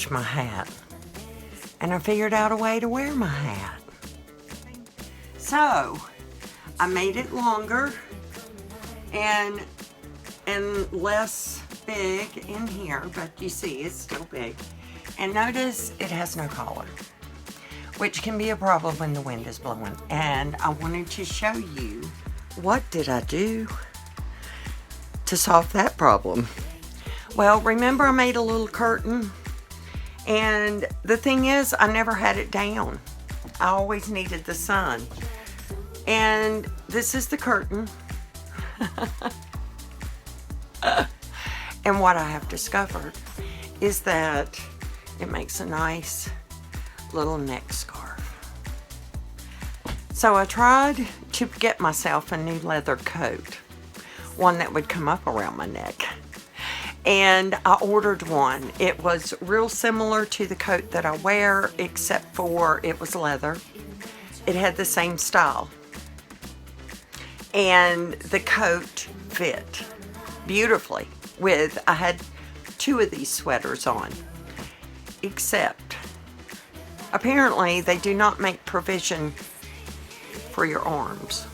match my hat. And I figured out a way to wear my hat. So, I made it longer and less big in here, but you see it's still big. And notice it has no collar, which can be a problem when the wind is blowing. And I wanted to show you, what did I do to solve that problem? Well, remember I made a little curtain, and the thing is, I never had it down. I always needed the sun. And this is the curtain. And what I have discovered is that it makes a nice little neck scarf. So I tried to get myself a new leather coat, one that would come up around my neck. And I ordered one. It was real similar to the coat that I wear, except for it was leather. It had the same style. And the coat fit beautifully I had 2 of these sweaters on. Except, apparently they do not make provision for your arms.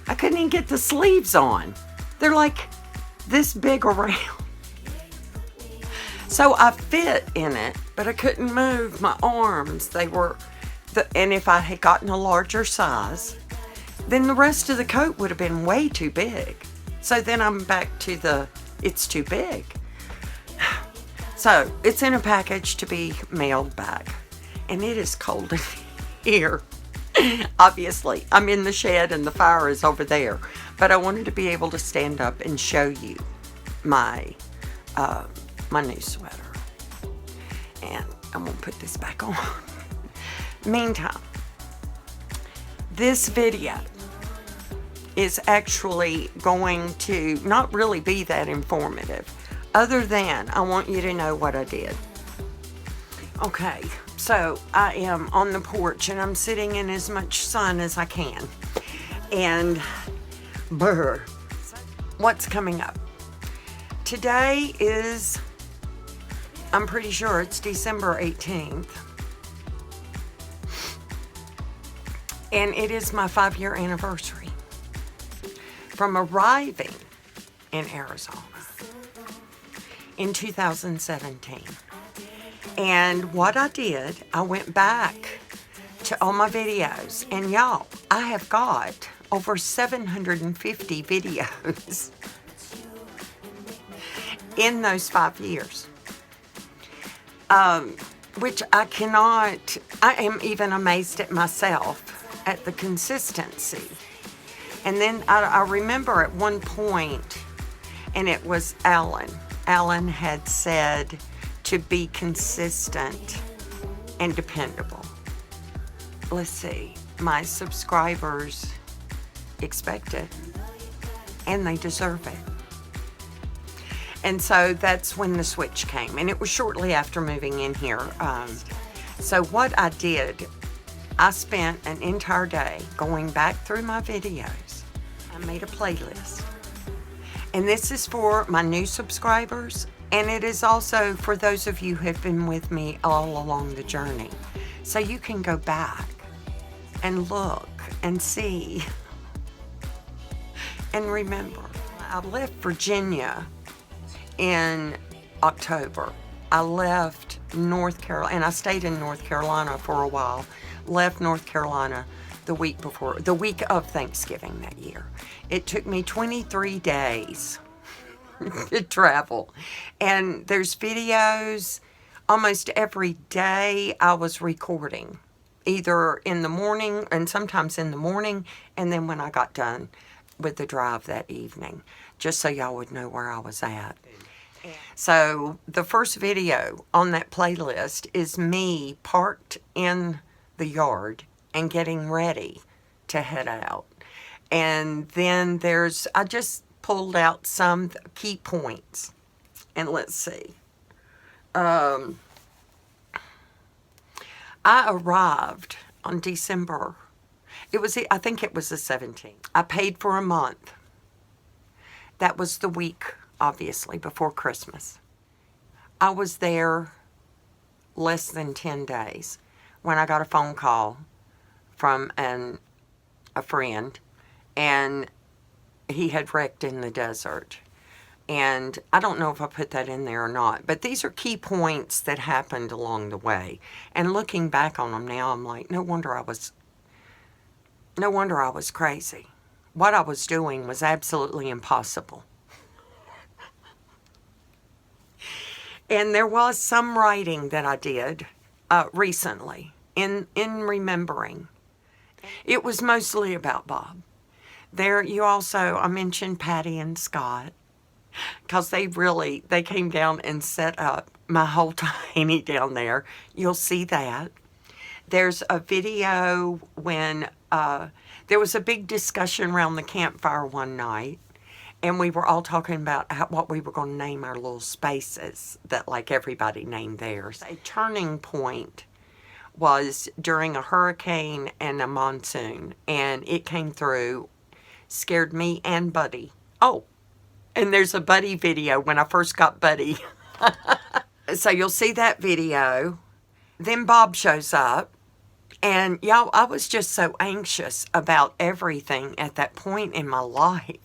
I couldn't even get the sleeves on. They're like this big around. So I fit in it, but I couldn't move my arms. And if I had gotten a larger size, then the rest of the coat would have been way too big. So then I'm back to it's too big. So it's in a package to be mailed back. And it is cold in here. Obviously, I'm in the shed and the fire is over there. But I wanted to be able to stand up and show you my new sweater. And I'm going to put this back on. Meantime, this video is actually going to not really be that informative, other than I want you to know what I did. Okay, so I am on the porch and I'm sitting in as much sun as I can. And what's coming up? Today is, I'm pretty sure it's December 18th. And it is my 5-year anniversary from arriving in Arizona in 2017. And what I did, I went back to all my videos, and y'all, I have got over 750 videos in those 5 years. Which I am even amazed at myself at the consistency. And then I remember at one point, and it was Alan. Alan had said to be consistent and dependable. Let's see, my subscribers expect it, and they deserve it. And so that's when the switch came, and it was shortly after moving in here. So what I did, I spent an entire day going back through my videos. I made a playlist. And this is for my new subscribers, and it is also for those of you who have been with me all along the journey. So you can go back and look and see and remember. I left Virginia in October. I left North Carolina, and I stayed in North Carolina for a while. Left North Carolina the week of Thanksgiving that year. It took me 23 days to travel. And there's videos almost every day I was recording, either in the morning and sometimes in the morning, and then when I got done with the drive that evening, just so y'all would know where I was at. So the first video on that playlist is me parked in the yard and getting ready to head out. And then I just pulled out some key points. And let's see. I arrived on December. I think it was the 17th. I paid for a month. That was the week, obviously, before Christmas. I was there less than 10 days when I got a phone call from a friend, and he had wrecked in the desert. And I don't know if I put that in there or not, but these are key points that happened along the way. And looking back on them now, I'm like, no wonder I was crazy. What I was doing was absolutely impossible. And there was some writing that I did recently in remembering. It was mostly about Bob. There, I mentioned Patty and Scott, because they came down and set up my whole tiny down there. You'll see that. There's a video when there was a big discussion around the campfire one night, and we were all talking about what we were going to name our little spaces that like everybody named theirs. A turning point was during a hurricane and a monsoon, and it came through, scared me and Buddy. Oh, and there's a Buddy video when I first got Buddy. So you'll see that video. Then Bob shows up, and y'all, I was just so anxious about everything at that point in my life.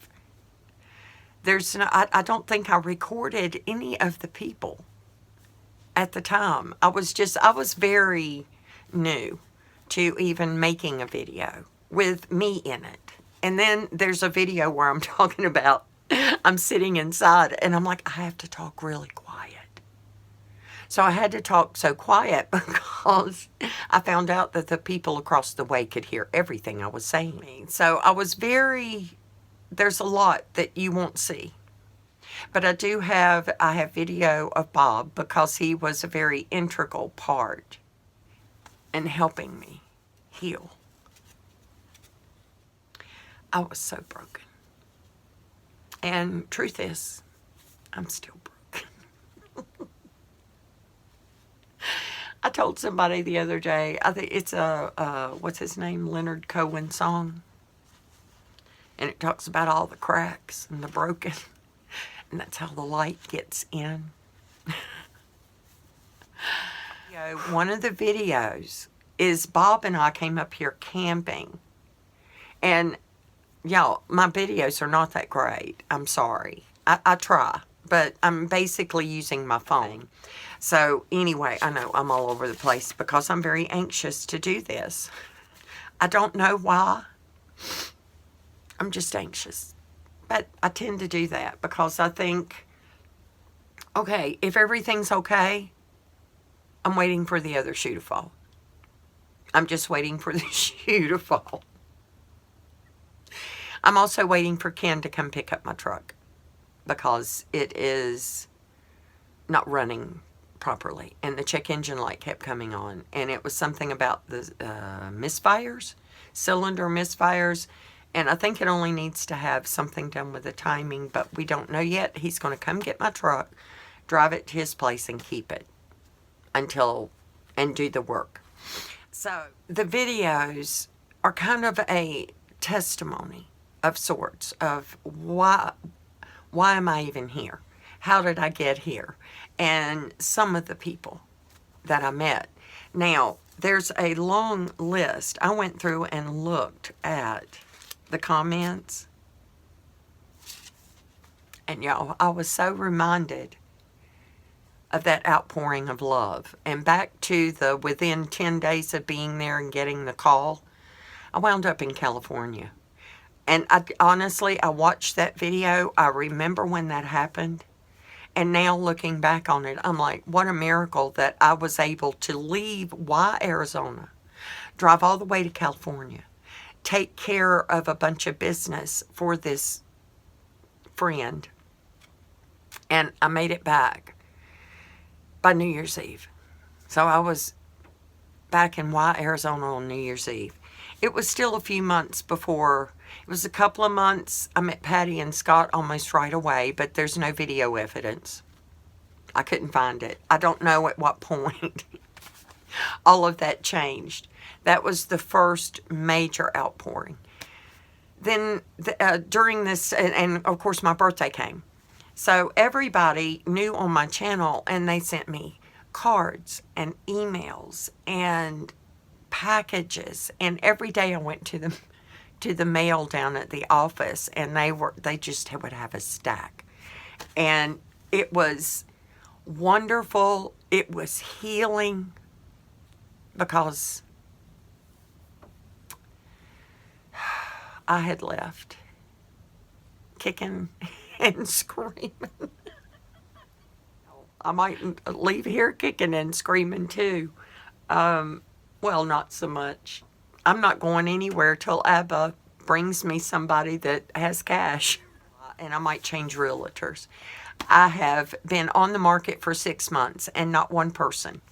I don't think I recorded any of the people at the time. I was very new to even making a video with me in it. And then there's a video where I'm talking about, I'm sitting inside and I'm like, I have to talk really quiet. So I had to talk so quiet because I found out that the people across the way could hear everything I was saying. So I was there's a lot that you won't see. But I have video of Bob because he was a very integral part in helping me heal. I was so broken. And truth is, I'm still broken. I told somebody the other day, I think it's what's his name, Leonard Cohen song. And it talks about all the cracks and the broken. And that's how the light gets in. One of the videos is Bob and I came up here camping. And y'all, my videos are not that great. I'm sorry. I try, but I'm basically using my phone. So anyway, I know I'm all over the place because I'm very anxious to do this. I don't know why. I'm just anxious. But I tend to do that because I think, okay, if everything's okay, I'm waiting for the other shoe to fall. I'm just waiting for the shoe to fall. I'm also waiting for Ken to come pick up my truck because it is not running properly. And the check engine light kept coming on. And it was something about the misfires, cylinder misfires. And I think it only needs to have something done with the timing, but we don't know yet. He's going to come get my truck, drive it to his place, and keep it and do the work. So the videos are kind of a testimony of sorts of why am I even here? How did I get here? And some of the people that I met. Now, there's a long list. I went through and looked at the comments, and y'all, I was so reminded of that outpouring of love. And back to within 10 days of being there and getting the call, I wound up in California. And honestly, I watched that video. I remember when that happened. And now looking back on it, I'm like, what a miracle that I was able to leave Arizona, drive all the way to California, take care of a bunch of business for this friend. And I made it back by New Year's Eve. So I was back in Arizona on New Year's Eve. It was still a few months before. It was a couple of months. I met Patty and Scott almost right away, but there's no video evidence. I couldn't find it. I don't know at what point all of that changed. That was the first major outpouring. Then during this, and of course my birthday came. So everybody knew on my channel, and they sent me cards and emails and packages. And every day I went to the mail down at the office, and they just would have a stack. And it was wonderful. It was healing, because I had left kicking and screaming. I might leave here kicking and screaming too. Well, not so much. I'm not going anywhere till Abba brings me somebody that has cash. And I might change realtors. I have been on the market for 6 months, and not one person,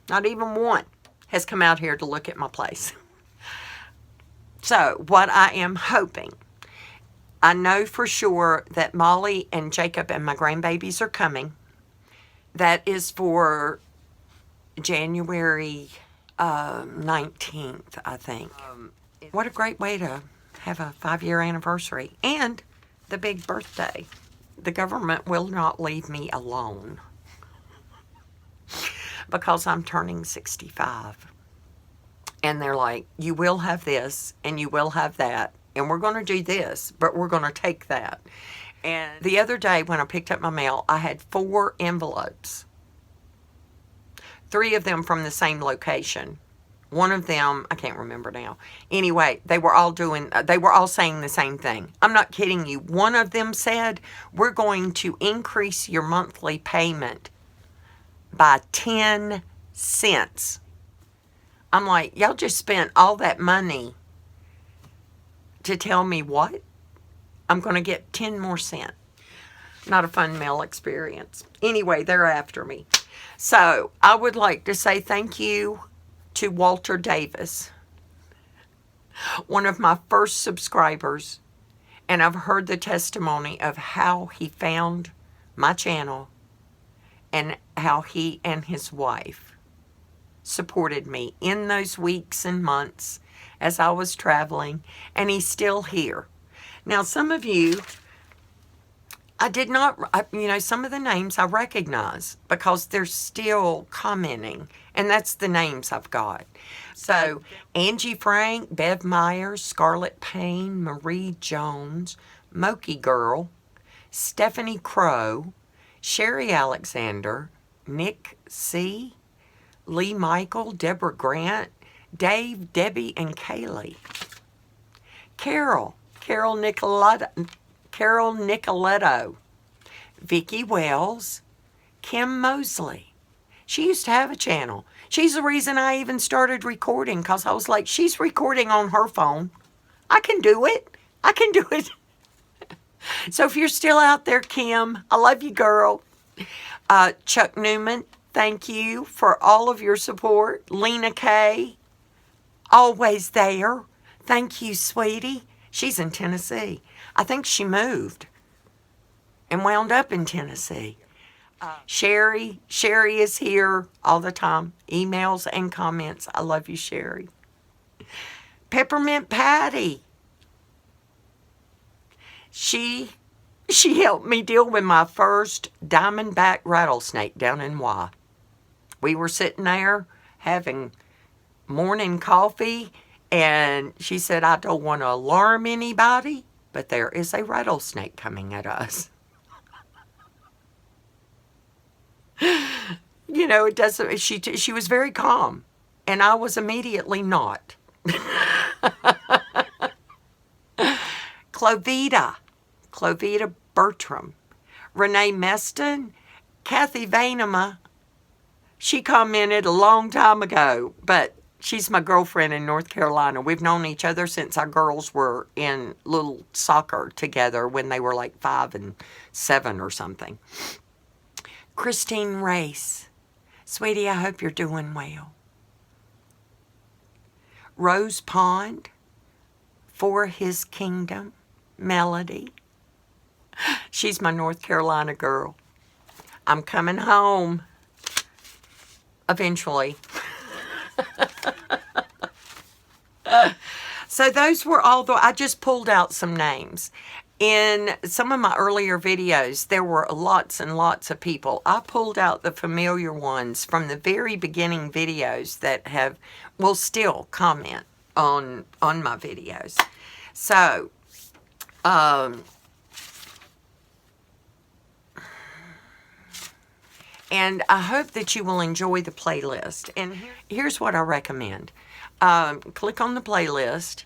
not even one, has come out here to look at my place. So what I am hoping, I know for sure that Molly and Jacob and my grandbabies are coming. That is for January 19th, I think. What a great way to have a 5-year anniversary and the big birthday. The government will not leave me alone, because I'm turning 65. And they're like, you will have this and you will have that, and we're going to do this, but we're going to take that. And the other day when I picked up my mail, I had 4 envelopes. 3 of them from the same location. One of them, I can't remember now. Anyway, they were all saying the same thing. I'm not kidding you. One of them said, we're going to increase your monthly payment by 10 cents. I'm like, y'all just spent all that money to tell me what? I'm going to get 10 more cents. Not a fun mail experience. Anyway, they're after me. So I would like to say thank you to Walter Davis, one of my first subscribers. And I've heard the testimony of how he found my channel and how he and his wife supported me in those weeks and months as I was traveling, and he's still here. Now, some of you, I did not, some of the names I recognize because they're still commenting, and that's the names I've got. So, Angie Frank, Bev Myers, Scarlett Payne, Marie Jones, Moki Girl, Stephanie Crow, Sherry Alexander, Nick C., Lee Michael, Deborah Grant, Dave, Debbie, and Kaylee. Carol Nicoletto, Vicki Wells, Kim Mosley. She used to have a channel. She's the reason I even started recording, because I was like, she's recording on her phone. I can do it. I can do it. So if you're still out there, Kim, I love you, girl. Chuck Newman, thank you for all of your support. Lena Kay, always there. Thank you, sweetie. She's in Tennessee. I think she moved and wound up in Tennessee. Sherry is here all the time. Emails and comments. I love you, Sherry. Peppermint Patty. She helped me deal with my first diamondback rattlesnake down in Y. We were sitting there having morning coffee, and she said, I don't want to alarm anybody, but there is a rattlesnake coming at us. It doesn't, she was very calm, and I was immediately not. Clovita Bertram, Renee Meston, Kathy Vainema. She commented a long time ago, but she's my girlfriend in North Carolina. We've known each other since our girls were in little soccer together when they were like 5 and 7 or something. Christine Race. Sweetie, I hope you're doing well. Rose Pond, For His Kingdom, Melody. She's my North Carolina girl. I'm coming home eventually. So those were all I just pulled out some names. In some of my earlier videos, there were lots and lots of people. I pulled out the familiar ones from the very beginning videos that will still comment on my videos. So, and I hope that you will enjoy the playlist. And here's what I recommend. Click on the playlist,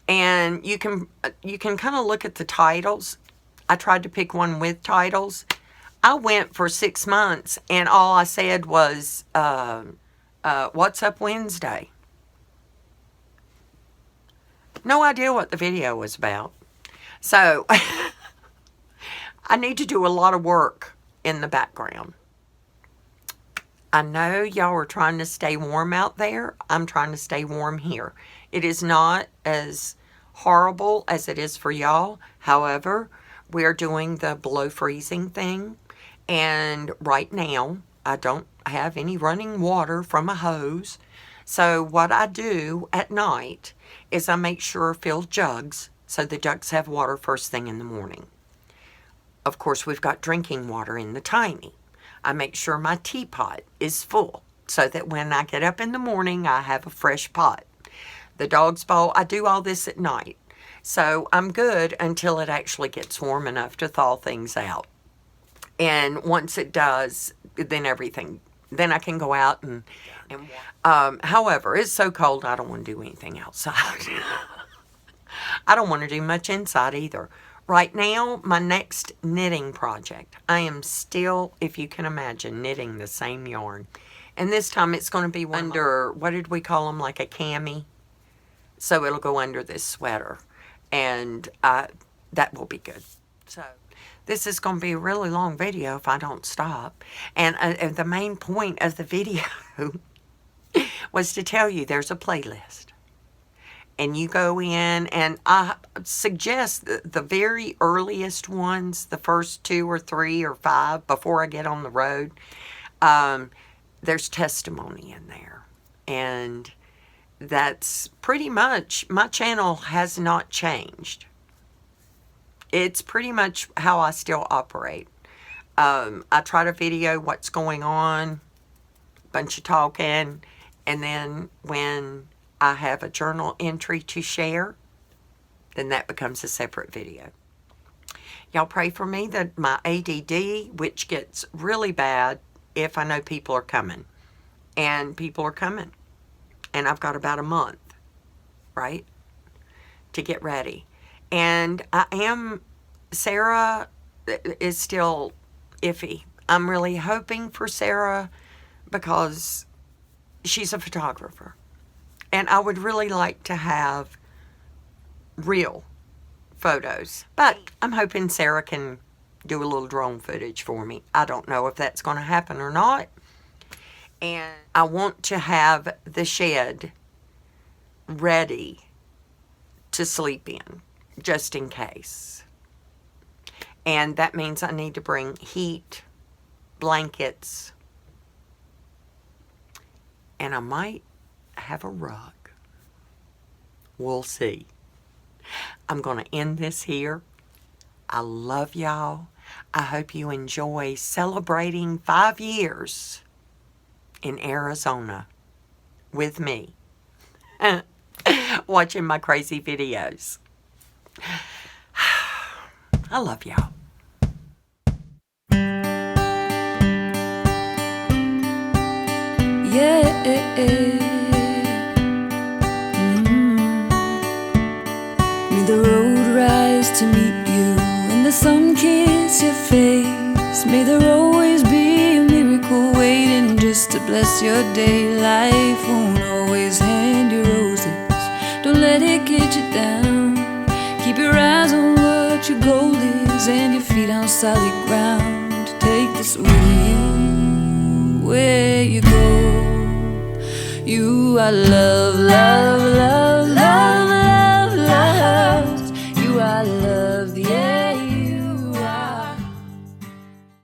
and you can kind of look at the titles. I tried to pick one with titles. I went for 6 months, and all I said was, What's Up Wednesday? No idea what the video was about. So, I need to do a lot of work in the background. I know y'all are trying to stay warm out there. I'm trying to stay warm here. It is not as horrible as it is for y'all. However, we're doing the below freezing thing. And right now, I don't have any running water from a hose. So what I do at night is I make sure I fill jugs so the ducks have water first thing in the morning. Of course, we've got drinking water in the tiny. I make sure my teapot is full so that when I get up in the morning, I have a fresh pot. The dog's bowl, I do all this at night. So I'm good until it actually gets warm enough to thaw things out. And once it does, then I can go out and however, it's so cold, I don't want to do anything outside. I don't want to do much inside either. Right now, my next knitting project, I am still, if you can imagine, knitting the same yarn. And this time it's going to be under, what did we call them, like a cami? So it'll go under this sweater. And that will be good. So this is going to be a really long video if I don't stop. And the main point of the video was to tell you there's a playlist. And you go in, and I suggest the very earliest ones, the first 2 or 3 or 5 before I get on the road, there's testimony in there. And that's pretty much, my channel has not changed. It's pretty much how I still operate. I try to video what's going on, bunch of talking, and then when I have a journal entry to share, then that becomes a separate video. Y'all pray for me that my ADD, which gets really bad if I know people are coming. And people are coming. And I've got about a month, right, to get ready. And Sarah is still iffy. I'm really hoping for Sarah because she's a photographer. And I would really like to have real photos. But I'm hoping Sarah can do a little drone footage for me. I don't know if that's going to happen or not. And I want to have the shed ready to sleep in, just in case. And that means I need to bring heat, blankets, and I might have a rug. We'll see. I'm going to end this here. I love y'all. I hope you enjoy celebrating 5 years in Arizona with me, watching my crazy videos. I love y'all. Yeah. May the road rise to meet you and the sun kiss your face. May there always be a miracle waiting just to bless your day. Life won't always hand you roses. Don't let it get you down. Keep your eyes on what your goal is and your feet on solid ground. Take this with you where you go. You are love, love,